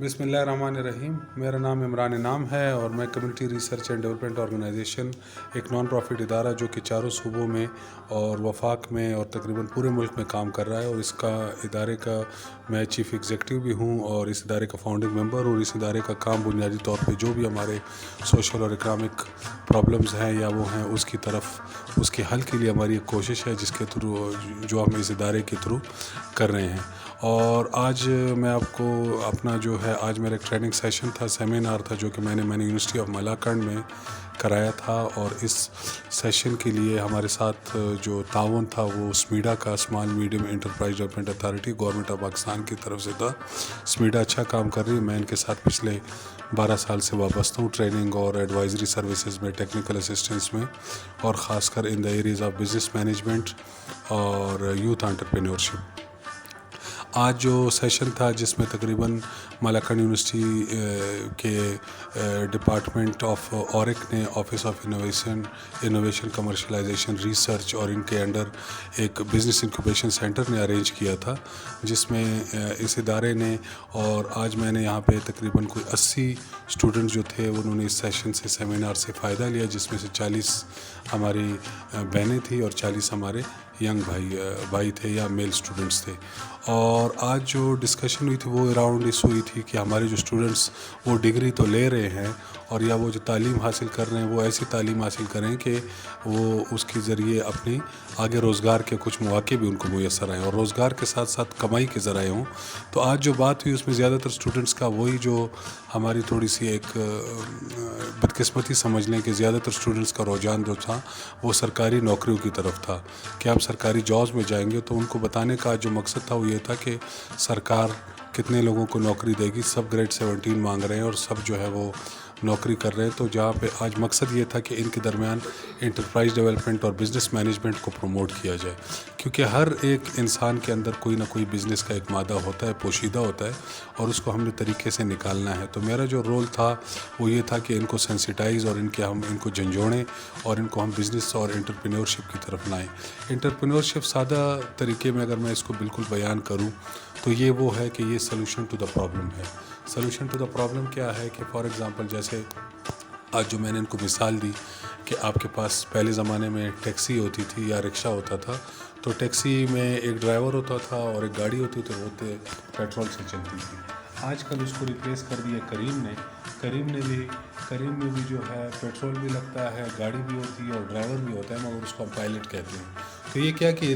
بسم اللہ الرحمن الرحیم. میرا نام عمران انعام ہے اور میں community research and development organisation ایک نان پروفٹ ادارہ جو کہ چاروں صوبوں میں اور وفاق میں اور تقریباً پورے ملک میں کام کر رہا ہے، اور اس کا ادارے کا میں چیف ایگزیکٹو بھی ہوں اور اس ادارے کا فاؤنڈنگ ممبر. اور اس ادارے کا کام بنیادی طور پہ جو بھی ہمارے سوشل اور اکنامک پرابلمز ہیں یا وہ ہیں اس کی طرف اس کے حل کے لیے ہماری ایک کوشش ہے جس کے تھرو جو ہم اس ادارے کے تھرو کر رہے ہیں. اور آج میں آپ کو اپنا جو ہے آج میرا ایک ٹریننگ سیشن تھا، سیمینار تھا جو کہ میں نے یونیورسٹی آف مالاکنڈ میں کرایا تھا. اور اس سیشن کے لیے ہمارے ساتھ جو تعاون تھا وہ سمیڈا کا small medium enterprise development authority government of Pakistan کی طرف سے تھا. سمیڈا اچھا کام کر رہی ہے. میں ان کے ساتھ پچھلے 12 سال سے وابستہ ہوں، ٹریننگ اور ایڈوائزری سروسز میں، ٹیکنیکل اسسٹنس میں، اور خاص کر in the areas of business management اور یوتھ انٹرپرینورشپ. آج جو سیشن تھا جس میں تقریباً مالاکنڈ یونیورسٹی کے ڈپارٹمنٹ آف اورک نے office of innovation commercialisation research اور ان کے انڈر ایک بزنس انکوبیشن سینٹر نے ارینج کیا تھا، جس میں اس ادارے نے، اور آج میں نے یہاں پہ تقریباً کوئی 80 اسٹوڈنٹ جو تھے انہوں نے اس سیشن سے، سیمینار سے فائدہ لیا، جس میں سے 40 ہماری بہنیں تھیں اور 40 ہمارے ینگ بھائی تھے یا میل اسٹوڈنٹس تھے. اور آج جو ڈسکشن ہوئی تھی وہ اراؤنڈ اس ہوئی تھی کہ ہمارے جو اسٹوڈنٹس وہ ڈگری تو لے رہے ہیں اور یا وہ جو تعلیم حاصل کر رہے ہیں وہ ایسی تعلیم حاصل کریں کہ وہ اس کے ذریعے اپنی آگے روزگار کے کچھ مواقع بھی ان کو میسر آئیں اور روزگار کے ساتھ ساتھ کمائی کے ذرائع ہوں. تو آج جو بات ہوئی اس میں زیادہ تر اسٹوڈنٹس کا وہی جو ہماری تھوڑی سی ایک بدقسمتی سمجھ لیں کہ زیادہ تر اسٹوڈنٹس کا رجحان جو تھا وہ سرکاری نوکریوں کی طرف تھا کہ آپ سرکاری جابس میں جائیں گے. تو ان کو بتانے کا جو مقصد تھا وہ یہ تھا کہ سرکار کتنے لوگوں کو نوکری دے گی. سب گریڈ 17 مانگ رہے ہیں اور سب جو ہے وہ نوکری کر رہے ہیں. تو جہاں پہ آج مقصد یہ تھا کہ ان کے درمیان انٹرپرائز ڈیولپمنٹ اور بزنس مینجمنٹ کو پروموٹ کیا جائے، کیونکہ ہر ایک انسان کے اندر کوئی نہ کوئی بزنس کا ایک مادہ ہوتا ہے، پوشیدہ ہوتا ہے، اور اس کو ہم نے طریقے سے نکالنا ہے. تو میرا جو رول تھا وہ یہ تھا کہ ان کو سینسیٹائز اور ہم ان کو جھنجھوڑیں اور ان کو ہم بزنس اور انٹرپرینورشپ کی طرف لائیں. انٹرپرینورشپ سادہ طریقے میں اگر میں اس کو بالکل بیان کروں تو یہ وہ ہے کہ یہ سلوشن ٹو دا پرابلم ہے. سلوشن ٹو دا پرابلم کیا ہے کہ فار ایگزامپل جیسے آج جو میں نے ان کو مثال دی کہ آپ کے پاس پہلے زمانے میں ٹیکسی ہوتی تھی یا رکشہ ہوتا تھا، تو ٹیکسی میں ایک ڈرائیور ہوتا تھا اور ایک گاڑی ہوتی تھی، وہ پیٹرول سے چلتی تھی. آج کل اس کو ریپلیس کر دیا کریم میں بھی جو ہے پیٹرول بھی لگتا ہے، گاڑی بھی ہوتی ہے اور ڈرائیور بھی ہوتا ہے، مگر اس کو ہم پائلٹ کہتے ہیں. تو یہ کیا کہ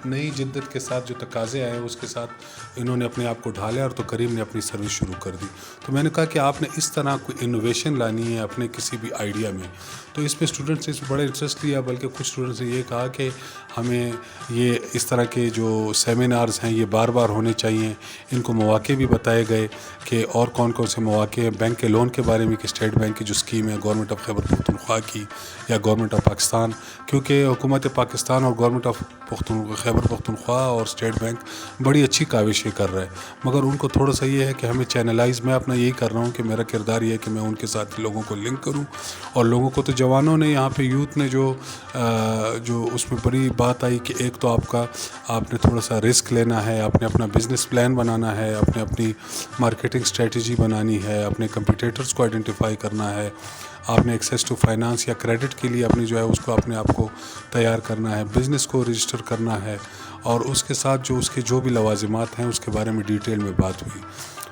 نئی جدت کے ساتھ جو تقاضے آئے اس کے ساتھ انہوں نے اپنے آپ کو ڈھالیا اور تو کریم نے اپنی سروس شروع کر دی. تو میں نے کہا کہ آپ نے اس طرح کوئی انوویشن لانی ہے اپنے کسی بھی آئیڈیا میں. تو اس میں اسٹوڈنٹس نے اس میں بڑا انٹرسٹ لیا، بلکہ کچھ اسٹوڈنٹس نے یہ کہا کہ ہمیں یہ اس طرح کے جو سیمینارز ہیں یہ بار بار ہونے چاہیے. ان کو مواقع بھی بتائے گئے کہ اور کون کون سے مواقع ہیں، بینک کے لون کے بارے میں کہ اسٹیٹ بینک کی جو اسکیم ہے گورنمنٹ آف خیبر پختونخوا کی یا گورنمنٹ آف پاکستان، کیونکہ حکومت پاکستان اور گورنمنٹ آف خیبر پختونخوا اور اسٹیٹ بینک بڑی اچھی کاوشیں کر رہے ہیں، مگر ان کو تھوڑا سا یہ ہے کہ ہمیں چینلائز، میں اپنا یہی کر رہا ہوں کہ میرا کردار یہ ہے کہ میں ان کے ساتھ لوگوں کو لنک کروں اور لوگوں کو. تو جوانوں نے یہاں پہ یوتھ نے جو اس میں بڑی بات آئی کہ ایک تو آپ نے تھوڑا سا رسک لینا ہے، آپ نے اپنا بزنس پلان بنانا ہے، اپنی مارکیٹنگ اسٹریٹجی بنانی ہے، اپنے کمپیٹیٹرز کو آئیڈینٹیفائی کرنا ہے، آپ نے ایکسیس ٹو فائنانس یا کریڈٹ کے لیے اپنی جو ہے اس کو اپنے آپ کو تیار کرنا ہے، بزنس کو رجسٹر کرنا ہے، اور اس کے ساتھ جو اس کے جو بھی لوازمات ہیں اس کے بارے میں ڈیٹیل میں بات ہوئی.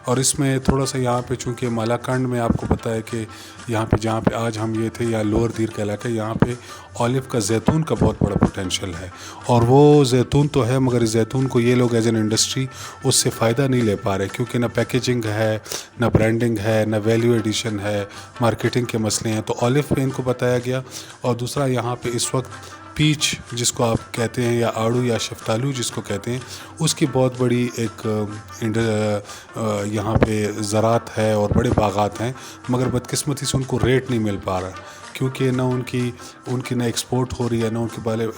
اور اس میں تھوڑا سا یہاں پہ چونکہ مالاکنڈ میں آپ کو پتہ ہے کہ یہاں پہ جہاں پہ آج ہم یہ تھے یا لوور دیر کا علاقہ، یہاں پہ اولیو کا زیتون کا بہت بڑا پوٹینشیل ہے. اور وہ زیتون تو ہے مگر اس زیتون کو یہ لوگ ایز این انڈسٹری اس سے فائدہ نہیں لے پا رہے، کیونکہ نہ پیکیجنگ ہے، نہ برانڈنگ ہے، نہ ویلیو ایڈیشن ہے، مارکیٹنگ کے مسئلے ہیں. تو اولیو پہ ان کو بتایا گیا. اور دوسرا یہاں پہ اس وقت پیچ جس کو آپ کہتے ہیں یا آڑو یا شفتالو جس کو کہتے ہیں، اس کی بہت بڑی ایک یہاں پہ زراعت ہے اور بڑے باغات ہیں، مگر بدقسمتی سے ان کو ریٹ نہیں مل پا رہا، کیونکہ نہ ان کی نہ ایکسپورٹ ہو رہی ہے، نہ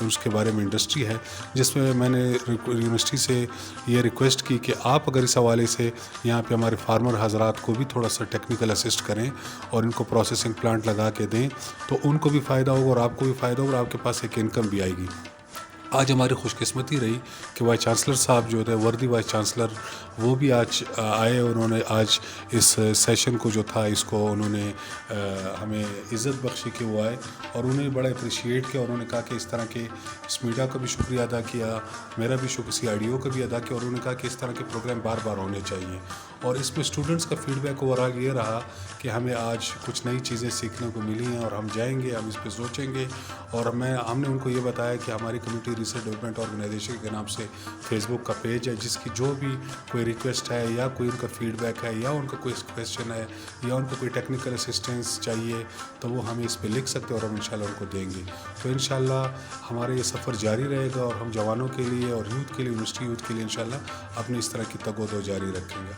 اس کے بارے میں انڈسٹری ہے. جس میں میں نے یونیورسٹی سے یہ ریکویسٹ کی کہ آپ اگر اس حوالے سے یہاں پہ ہمارے فارمر حضرات کو بھی تھوڑا سا ٹیکنیکل اسسٹ کریں اور ان کو پروسیسنگ پلانٹ لگا کے دیں تو ان کو بھی فائدہ ہوگا اور آپ کو بھی فائدہ ہوگا اور آپ کے پاس ایک انکم بھی آئے گی. آج ہماری خوش قسمتی رہی کہ وائس چانسلر صاحب جو تھے وردی وائس چانسلر وہ بھی آج آئے. انہوں نے آج اس سیشن کو جو تھا اس کو انہوں نے ہمیں عزت بخشی کہ وہ آئے, اور انہوں نے بڑا اپریشیٹ کیا. انہوں نے کہا کہ اس طرح کے اس میڈیا کا بھی شکریہ ادا کیا, میرا بھی شکر سی آئی ڈی او کا بھی ادا کیا, اور انہوں نے کہا کہ اس طرح کے پروگرام بار بار ہونے چاہیے. اور اس میں اسٹوڈنٹس کا فیڈ بیک اوور یہ رہا کہ ہمیں آج کچھ نئی چیزیں سیکھنے کو ملی ہیں, اور ہم جائیں گے, ہم اس پہ سوچیں گے. اور ہم نے ان کو یہ بتایا کہ ہماری کمیونٹی ریسرچ ڈیولپمنٹ آرگنائزیشن کے نام سے فیس بک کا پیج ہے, جس کی جو بھی کوئی ریکویسٹ ہے یا کوئی ان کا فیڈ بیک ہے یا ان کا کوئی کویسچن ہے یا ان کو کوئی ٹیکنیکل اسسٹنس چاہیے تو وہ ہمیں اس پہ لکھ سکتے ہیں اور ہم انشاءاللہ ان کو دیں گے. تو انشاءاللہ ہمارا یہ سفر جاری رہے گا, اور ہم جوانوں کے لیے اور یوتھ کے لیے, یونیورسٹی یوتھ کے لیے انشاءاللہ اپنی اس طرح کی تگ و دو جاری رکھیں گے.